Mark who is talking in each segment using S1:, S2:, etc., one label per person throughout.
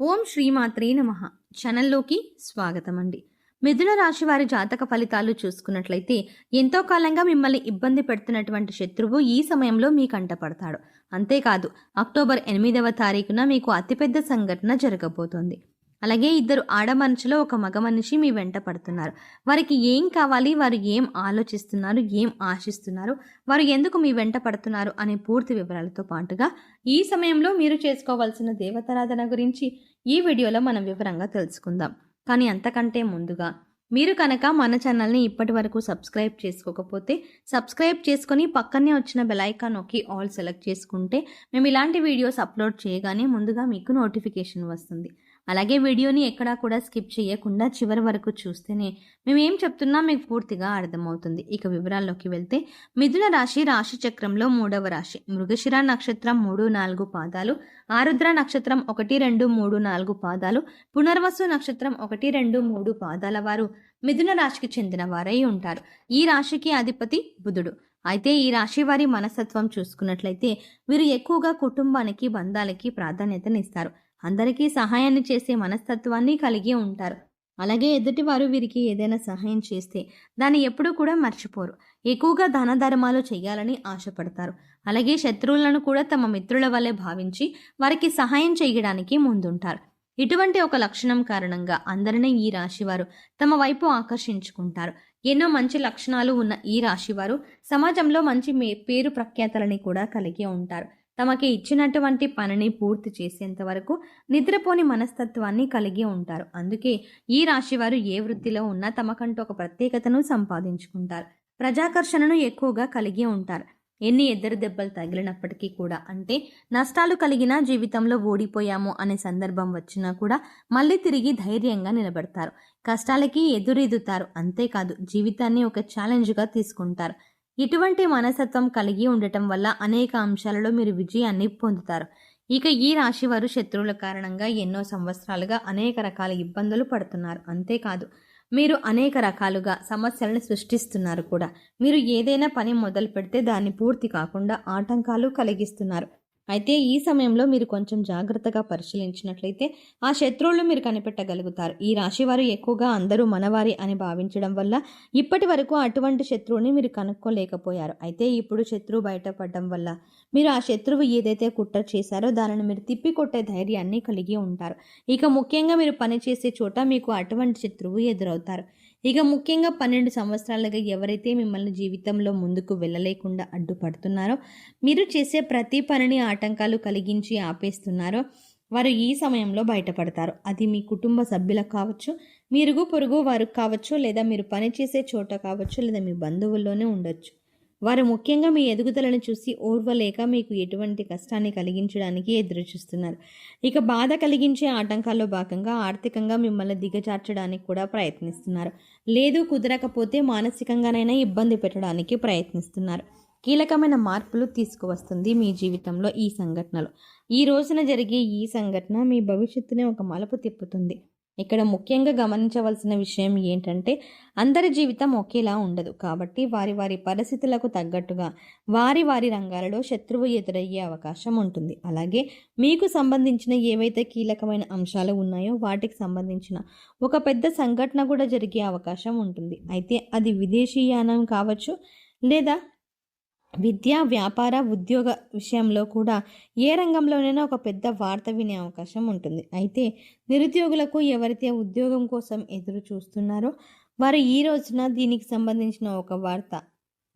S1: ఓం శ్రీమాత్రే నమః. ఛానల్లోకి స్వాగతం అండి. మిథున రాశి వారి జాతక ఫలితాలు చూసుకున్నట్లయితే ఎంతో కాలంగా మిమ్మల్ని ఇబ్బంది పెడుతున్నటువంటి శత్రువు ఈ సమయంలో మీ కంటపడతాడు. అంతేకాదు అక్టోబర్ 8వ తారీఖున మీకు అతిపెద్ద సంఘటన జరగబోతోంది. అలాగే ఇద్దరు ఆడ మనుషులు ఒక మగ మనిషి మీ వెంట పడుతున్నారు. వారికి ఏం కావాలి, వారు ఏం ఆలోచిస్తున్నారు, ఏం ఆశిస్తున్నారు, వారు ఎందుకు మీ వెంట పడుతున్నారు అనే పూర్తి వివరాలతో పాటుగా ఈ సమయంలో మీరు చేసుకోవాల్సిన దేవతారాధన గురించి ఈ వీడియోలో మనం వివరంగా తెలుసుకుందాం. కానీ అంతకంటే ముందుగా మీరు కనుక మన ఛానల్ని ఇప్పటి వరకు సబ్స్క్రైబ్ చేసుకోకపోతే సబ్స్క్రైబ్ చేసుకొని పక్కనే వచ్చిన బెల్ ఐకాన్ నొక్కి ఆల్ సెలెక్ట్ చేసుకుంటే మేము ఇలాంటి వీడియోస్ అప్లోడ్ చేయగానే ముందుగా మీకు నోటిఫికేషన్ వస్తుంది. అలాగే వీడియోని ఎక్కడా కూడా స్కిప్ చేయకుండా చివరి వరకు చూస్తేనే మేము ఏం చెప్తున్నా మీకు పూర్తిగా అర్థమవుతుంది. ఇక వివరాల్లోకి వెళ్తే మిథున రాశి రాశి చక్రంలో 3వ రాశి. మృగశిర నక్షత్రం 3-4 పాదాలు, ఆరుద్ర నక్షత్రం 1-2-3-4 పాదాలు, పునర్వసు నక్షత్రం 1-2-3 పాదాల వారు మిథున రాశికి చెందిన వారై ఉంటారు. ఈ రాశికి అధిపతి బుధుడు. అయితే ఈ రాశి వారి మనస్తత్వం చూసుకున్నట్లయితే వీరు ఎక్కువగా కుటుంబానికి, బంధాలకి ప్రాధాన్యతనిస్తారు. అందరికీ సహాయాన్ని చేసే మనస్తత్వాన్ని కలిగి ఉంటారు. అలాగే ఎదుటివారు వీరికి ఏదైనా సహాయం చేస్తే దాన్ని ఎప్పుడూ కూడా మర్చిపోరు. ఎక్కువగా దాన ధర్మాలు చేయాలని ఆశపడతారు. అలాగే శత్రువులను కూడా తమ మిత్రుల వలె భావించి వారికి సహాయం చేయడానికి ముందుంటారు. ఇటువంటి ఒక లక్షణం కారణంగా అందరినీ ఈ రాశివారు తమ వైపు ఆకర్షించుకుంటారు. ఎన్నో మంచి లక్షణాలు ఉన్న ఈ రాశివారు సమాజంలో మంచి పేరు ప్రఖ్యాతలని కూడా కలిగి ఉంటారు. తమకి ఇచ్చినటువంటి పనిని పూర్తి చేసేంత వరకు నిద్రపోని మనస్తత్వాన్ని కలిగి ఉంటారు. అందుకే ఈ రాశివారు ఏ వృత్తిలో ఉన్నా తమకంటూ ఒక ప్రత్యేకతను సంపాదించుకుంటారు. ప్రజాకర్షణను ఎక్కువగా కలిగి ఉంటారు. ఎన్ని ఎదురు దెబ్బలు తగిలినప్పటికీ కూడా, అంటే నష్టాలు కలిగినా, జీవితంలో ఓడిపోయాము అనే సందర్భం వచ్చినా కూడా మళ్ళీ తిరిగి ధైర్యంగా నిలబడతారు. కష్టాలకి ఎదురెదుతారు. అంతేకాదు జీవితాన్ని ఒక ఛాలెంజ్గా తీసుకుంటారు. ఇటువంటి మనస్తత్వం కలిగి ఉండటం వల్ల అనేక అంశాలలో మీరు విజయాన్ని పొందుతారు. ఇక ఈ రాశి వారు శత్రువుల కారణంగా ఎన్నో సంవత్సరాలుగా అనేక రకాల ఇబ్బందులు పడుతున్నారు. అంతేకాదు మీరు అనేక రకాలుగా సమస్యలను సృష్టిస్తున్నారు కూడా. మీరు ఏదైనా పని మొదలు పెడితే దాన్ని పూర్తి కాకుండా ఆటంకాలు కలిగిస్తున్నారు. అయితే ఈ సమయంలో మీరు కొంచెం జాగ్రత్తగా పరిశీలించినట్లయితే ఆ శత్రువులు మీరు కనిపెట్టగలుగుతారు. ఈ రాశివారు ఎక్కువగా అందరూ మనవారి అని భావించడం వల్ల ఇప్పటి వరకు అటువంటి శత్రువుని మీరు కనుక్కోలేకపోయారు. అయితే ఇప్పుడు శత్రువు బయటపడడం వల్ల మీరు ఆ శత్రువు ఏదైతే కుట్ర చేశారో దానిని మీరు తిప్పికొట్టే ధైర్యాన్ని కలిగి ఉంటారు. ఇక ముఖ్యంగా మీరు పనిచేసే చోట మీకు అటువంటి శత్రువు ఎదురవుతారు. ఇక ముఖ్యంగా 12 సంవత్సరాలుగా ఎవరైతే మిమ్మల్ని జీవితంలో ముందుకు వెళ్ళలేకుండా అడ్డుపడుతున్నారో, మీరు చేసే ప్రతి పనిని ఆటంకాలు కలిగించి ఆపేస్తున్నారో వారు ఈ సమయంలో బయటపడతారు. అది మీ కుటుంబ సభ్యులకు కావచ్చు, మీ ఇరుగు పొరుగు వారికి కావచ్చు, లేదా మీరు పనిచేసే చోట కావచ్చు, లేదా మీ బంధువుల్లోనే ఉండొచ్చు. వారు ముఖ్యంగా మీ ఎదుగుదలను చూసి ఓర్వలేక మీకు ఎటువంటి కష్టాన్ని కలిగించడానికి ఎదురుచూస్తున్నారు. ఇక బాధ కలిగించే ఆటంకాల్లో భాగంగా ఆర్థికంగా మిమ్మల్ని దిగజార్చడానికి కూడా ప్రయత్నిస్తున్నారు. లేదు కుదరకపోతే మానసికంగానైనా ఇబ్బంది పెట్టడానికి ప్రయత్నిస్తున్నారు. కీలకమైన మార్పులు తీసుకువస్తుంది మీ జీవితంలో ఈ సంఘటనలు. ఈ రోజున జరిగే ఈ సంఘటన మీ భవిష్యత్తునే ఒక మలుపు తిప్పుతుంది. ఇక్కడ ముఖ్యంగా గమనించవలసిన విషయం ఏంటంటే అందరి జీవితం ఒకేలా ఉండదు. కాబట్టి వారి వారి పరిస్థితులకు తగ్గట్టుగా వారి వారి రంగాలలో శత్రువు ఎదురయ్యే అవకాశం ఉంటుంది. అలాగే మీకు సంబంధించిన ఏవైతే కీలకమైన అంశాలు ఉన్నాయో వాటికి సంబంధించిన ఒక పెద్ద సంఘటన కూడా జరిగే అవకాశం ఉంటుంది. అయితే అది విదేశీయానం కావచ్చు, లేదా విద్య, వ్యాపార, ఉద్యోగ విషయంలో కూడా ఏ రంగంలోనైనా ఒక పెద్ద వార్త వినే అవకాశం ఉంటుంది. అయితే నిరుద్యోగులకు ఎవరైతే ఉద్యోగం కోసం ఎదురు చూస్తున్నారో వారు ఈ రోజున దీనికి సంబంధించిన ఒక వార్త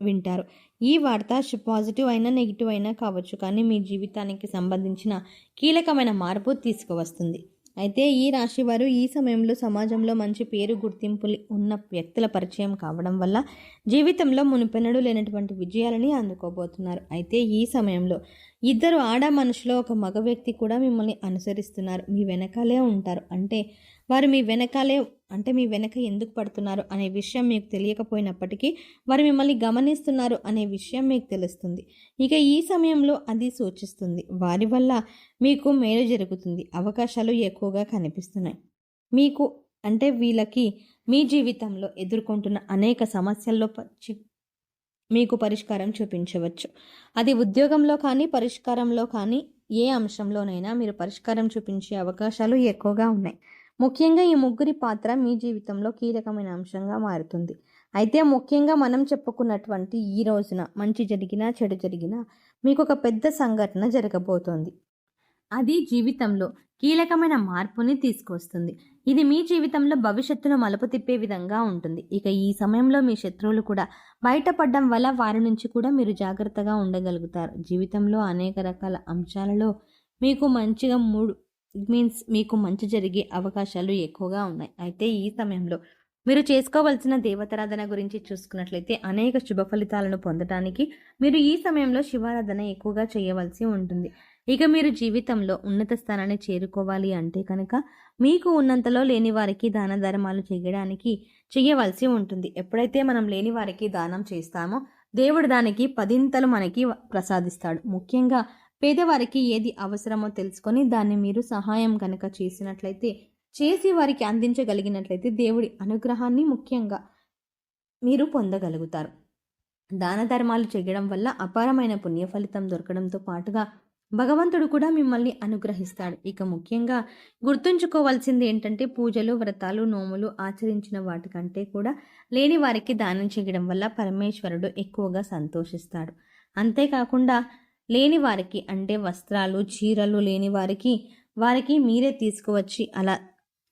S1: వింటారు. ఈ వార్త పాజిటివ్ అయినా నెగిటివ్ అయినా కావచ్చు, కానీ మీ జీవితానికి సంబంధించిన కీలకమైన మార్పు తీసుకువస్తుంది. అయితే ఈ రాశి వారు ఈ సమయంలో సమాజంలో మంచి పేరు, గుర్తింపులు ఉన్న వ్యక్తుల పరిచయం కావడం వల్ల జీవితంలో మునుపెన్నడూ లేనటువంటి విజయాలని అందుకోబోతున్నారు. అయితే ఈ సమయంలో ఇద్దరు ఆడ మనుషులు, ఒక మగ వ్యక్తి కూడా మిమ్మల్ని అనుసరిస్తున్నారు. మీ వెనకాలే ఉంటారు. అంటే వారు మీ వెనకాలే, అంటే మీ వెనక ఎందుకు పడుతున్నారు అనే విషయం మీకు తెలియకపోయినప్పటికీ వారు మిమ్మల్ని గమనిస్తున్నారు అనే విషయం మీకు తెలుస్తుంది. ఇక ఈ సమయంలో అది సూచిస్తుంది వారి వల్ల మీకు మేలు జరుగుతుంది. అవకాశాలు ఎక్కువగా కనిపిస్తున్నాయి మీకు. అంటే వీళ్ళకి మీ జీవితంలో ఎదుర్కొంటున్న అనేక సమస్యల్లో మీకు పరిష్కారం చూపించవచ్చు. అది ఉద్యోగంలో కానీ, పరిష్కారంలో కానీ, ఏ అంశంలోనైనా మీరు పరిష్కారం చూపించే అవకాశాలు ఎక్కువగా ఉన్నాయి. ముఖ్యంగా ఈ ముగ్గురి పాత్ర మీ జీవితంలో కీలకమైన అంశంగా మారుతుంది. అయితే ముఖ్యంగా మనం చెప్పుకున్నటువంటి ఈ రోజున మంచి జరిగినా, చెడు జరిగినా మీకు ఒక పెద్ద సంఘటన జరగబోతోంది. అది జీవితంలో కీలకమైన మార్పుని తీసుకొస్తుంది. ఇది మీ జీవితంలో భవిష్యత్తును మలుపు తిప్పే విధంగా ఉంటుంది. ఇక ఈ సమయంలో మీ శత్రువులు కూడా బయటపడడం వల్ల వారి నుంచి కూడా మీరు జాగ్రత్తగా ఉండగలుగుతారు. జీవితంలో అనేక రకాల అంశాలలో మీకు మంచిగా మీకు మంచి జరిగే అవకాశాలు ఎక్కువగా ఉన్నాయి. అయితే ఈ సమయంలో మీరు చేసుకోవాల్సిన దేవతారాధన గురించి చూసుకున్నట్లయితే అనేక శుభ ఫలితాలను పొందడానికి మీరు ఈ సమయంలో శివారాధన ఎక్కువగా చేయవలసి ఉంటుంది. ఇక మీరు జీవితంలో ఉన్నత స్థానాన్ని చేరుకోవాలి అంటే కనుక మీకు ఉన్నంతలో లేని వారికి దాన ధర్మాలు చేయవలసి ఉంటుంది. ఎప్పుడైతే మనం లేని వారికి దానం చేస్తామో దేవుడు దానికి 10 మనకి ప్రసాదిస్తాడు. ముఖ్యంగా పేదవారికి ఏది అవసరమో తెలుసుకొని దాన్ని మీరు సహాయం కనుక చేసి వారికి అందించగలిగినట్లయితే దేవుడి అనుగ్రహాన్ని ముఖ్యంగా మీరు పొందగలుగుతారు. దాన ధర్మాలు చేయడం వల్ల అపారమైన పుణ్య ఫలితం దొరకడంతో పాటుగా భగవంతుడు కూడా మిమ్మల్ని అనుగ్రహిస్తాడు. ఇక ముఖ్యంగా గుర్తుంచుకోవాల్సింది ఏంటంటే పూజలు, వ్రతాలు, నోములు ఆచరించిన వాటికంటే కూడా లేని వారికి దానం చేయడం వల్ల పరమేశ్వరుడు ఎక్కువగా సంతోషిస్తాడు. అంతేకాకుండా లేని వారికి అంటే వస్త్రాలు, చీరలు లేని వారికి మీరే తీసుకువచ్చి అలా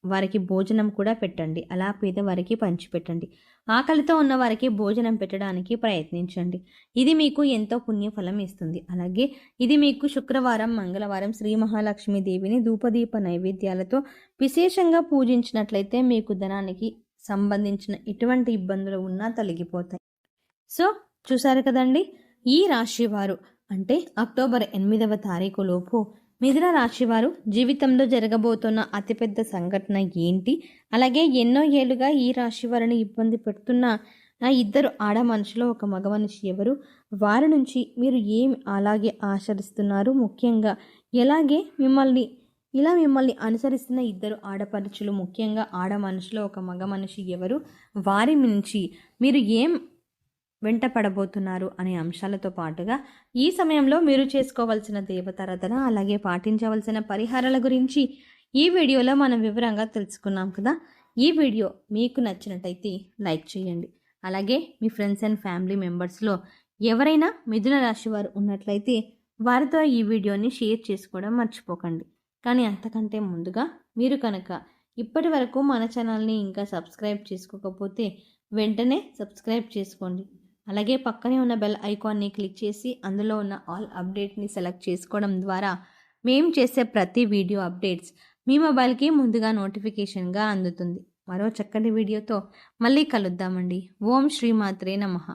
S1: వారికి భోజనం కూడా పెట్టండి. అలా పేదవారికి పంచిపెట్టండి. ఆకలితో ఉన్న వారికి భోజనం పెట్టడానికి ప్రయత్నించండి. ఇది మీకు ఎంతో పుణ్యఫలం ఇస్తుంది. అలాగే ఇది మీకు శుక్రవారం, మంగళవారం శ్రీ మహాలక్ష్మి దేవిని ధూపదీప నైవేద్యాలతో విశేషంగా పూజించినట్లయితే మీకు ధనానికి సంబంధించిన ఎటువంటి ఇబ్బందులు ఉన్నా తొలగిపోతాయి. సో చూసారు కదండి, ఈ రాశివారు అంటే అక్టోబర్ 8వ తారీఖు లోపు మిథున రాశివారు జీవితంలో జరగబోతున్న అతిపెద్ద సంఘటన ఏంటి, అలాగే ఎన్నో ఏళ్ళుగా ఈ రాశి వారిని ఇబ్బంది పెడుతున్న ఇద్దరు ఆడ మనుషులు, ఒక మగ మనిషి ఎవరు, వారి నుంచి మీరు ఏమి అలాగే ఆచరిస్తున్నారు, ముఖ్యంగా ఎలాగే మిమ్మల్ని అనుసరిస్తున్న ఇద్దరు ఆడపడుచులు, ముఖ్యంగా ఆడ మనుషులు ఒక మగ మనిషి ఎవరు, వారి నుంచి మీరు ఏం వెంట పడబోతున్నారు అనే అంశాలతో పాటుగా ఈ సమయంలో మీరు చేసుకోవాల్సిన దేవతారాధన అలాగే పాటించవలసిన పరిహారాల గురించి ఈ వీడియోలో మనం వివరంగా తెలుసుకున్నాం కదా. ఈ వీడియో మీకు నచ్చినట్టయితే లైక్ చేయండి. అలాగే మీ ఫ్రెండ్స్ అండ్ ఫ్యామిలీ మెంబర్స్లో ఎవరైనా మిథున రాశి వారు ఉన్నట్లయితే వారితో ఈ వీడియోని షేర్ చేసుకోవడం మర్చిపోకండి. కానీ అంతకంటే ముందుగా మీరు కనుక ఇప్పటి వరకు మన ఛానల్ని ఇంకా సబ్స్క్రైబ్ చేసుకోకపోతే వెంటనే సబ్స్క్రైబ్ చేసుకోండి. అలాగే పక్కనే ఉన్న బెల్ ఐకాన్ని క్లిక్ చేసి అందులో ఉన్న ఆల్ అప్డేట్ని సెలెక్ట్ చేసుకోవడం ద్వారా మేము చేసే ప్రతి వీడియో అప్డేట్స్ మీ మొబైల్కి ముందుగా నోటిఫికేషన్గా అందుతుంది. మరో చక్కటి వీడియోతో మళ్ళీ కలుద్దామండి. ఓం శ్రీమాత్రే నమః.